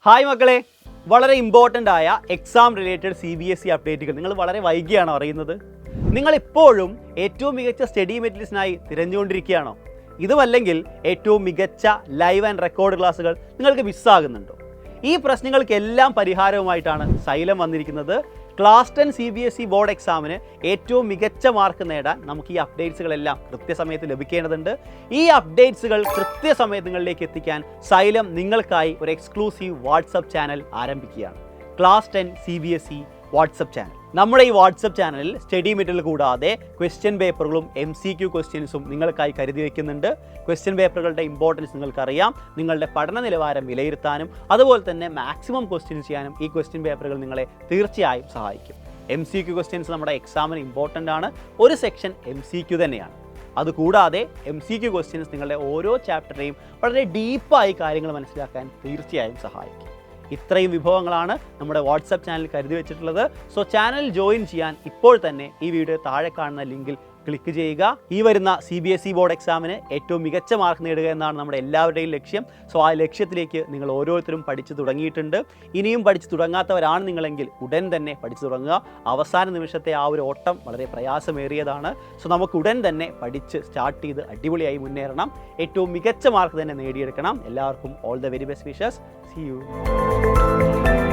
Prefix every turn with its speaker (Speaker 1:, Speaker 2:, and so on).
Speaker 1: Hi മക്കളെ, വളരെ important ആയ എക്സാം റിലേറ്റഡ് CBSE അപ്ഡേറ്റുകൾ നിങ്ങൾ വളരെ വൈകിയാണോ അറിയുന്നത്? നിങ്ങളിപ്പോഴും ഏറ്റവും മികച്ച സ്റ്റഡി മെറ്റീരിയൽസിനായി തിരഞ്ഞുകൊണ്ടിരിക്കുകയാണോ? ഇതുമല്ലെങ്കിൽ ഏറ്റവും മികച്ച ലൈവ് ആൻഡ് റെക്കോർഡ് ക്ലാസ്സുകൾ നിങ്ങൾക്ക് മിസ്സാകുന്നുണ്ടോ? ഈ പ്രശ്നങ്ങൾക്കെല്ലാം പരിഹാരവുമായിട്ടാണ് സൈലം വന്നിരിക്കുന്നത്. ക്ലാസ് 10 CBSE ബോർഡ് എക്സാമിന് ഏറ്റവും മികച്ച മാർക്ക് നേടാൻ നമുക്ക് ഈ അപ്ഡേറ്റ്സുകളെല്ലാം കൃത്യസമയത്ത് ലഭിക്കേണ്ടതുണ്ട്. ഈ അപ്ഡേറ്റ്സുകൾ കൃത്യസമയത്ത് നിങ്ങളിലേക്ക് എത്തിക്കാൻ സൈലം നിങ്ങൾക്കായി ഒരു എക്സ്ക്ലൂസീവ് വാട്സപ്പ് ചാനൽ ആരംഭിക്കുകയാണ്. Class 10 CBSE WhatsApp channel. നമ്മുടെ ഈ വാട്സപ്പ് ചാനലിൽ സ്റ്റഡി മെറ്റീരിയൽ കൂടാതെ ക്വസ്റ്റ്യൻ പേപ്പറുകളും MCQ ക്വസ്റ്റ്യൻസും നിങ്ങൾക്കായി കരുതി വയ്ക്കുന്നുണ്ട്. ക്വസ്റ്റ്യൻ പേപ്പറുകളുടെ ഇമ്പോർട്ടൻസ് നിങ്ങൾക്കറിയാം. നിങ്ങളുടെ പഠന നിലവാരം വിലയിരുത്താനും അതുപോലെ തന്നെ മാക്സിമം ക്വസ്റ്റ്യൻസ് ചെയ്യാനും ഈ ക്വസ്റ്റ്യൻ പേപ്പറുകൾ നിങ്ങളെ തീർച്ചയായും സഹായിക്കും. MCQ ക്വസ്റ്റ്യൻസ് നമ്മുടെ എക്സാമിന് ഇമ്പോർട്ടൻ്റ് ആണ്. ഒരു സെക്ഷൻ MCQ തന്നെയാണ്. അതുകൂടാതെ MCQ ക്വസ്റ്റ്യൻസ് നിങ്ങളുടെ ഓരോ ചാപ്റ്ററിനെയും വളരെ ഡീപ്പായി കാര്യങ്ങൾ മനസ്സിലാക്കാൻ തീർച്ചയായും സഹായിക്കും. ഇത്രയും വിഭവങ്ങളാണ് നമ്മുടെ വാട്സപ്പ് ചാനൽ കരുതി വെച്ചിട്ടുള്ളത്. സോ ചാനൽ ജോയിൻ ചെയ്യാൻ ഇപ്പോൾ തന്നെ ഈ വീഡിയോ താഴെ കാണുന്ന ലിങ്കിൽ ക്ലിക്ക് ചെയ്യുക. ഈ വരുന്ന CBSE ബോർഡ് എക്സാമിന് ഏറ്റവും മികച്ച മാർക്ക് നേടുക എന്നാണ് നമ്മുടെ എല്ലാവരുടെയും ലക്ഷ്യം. സോ ആ ലക്ഷ്യത്തിലേക്ക് നിങ്ങൾ ഓരോരുത്തരും പഠിച്ചു തുടങ്ങിയിട്ടുണ്ട്. ഇനിയും പഠിച്ചു തുടങ്ങാത്തവരാണ് നിങ്ങളെങ്കിൽ ഉടൻ തന്നെ പഠിച്ചു തുടങ്ങുക. അവസാന നിമിഷത്തെ ആ ഒരു ഓട്ടം വളരെ പ്രയാസമേറിയതാണ്. സോ നമുക്ക് ഉടൻ തന്നെ പഠിച്ച് സ്റ്റാർട്ട് ചെയ്ത് അടിപൊളിയായി മുന്നേറണം. ഏറ്റവും മികച്ച മാർക്ക് തന്നെ നേടിയെടുക്കണം. എല്ലാവർക്കും all the very best wishes. See you.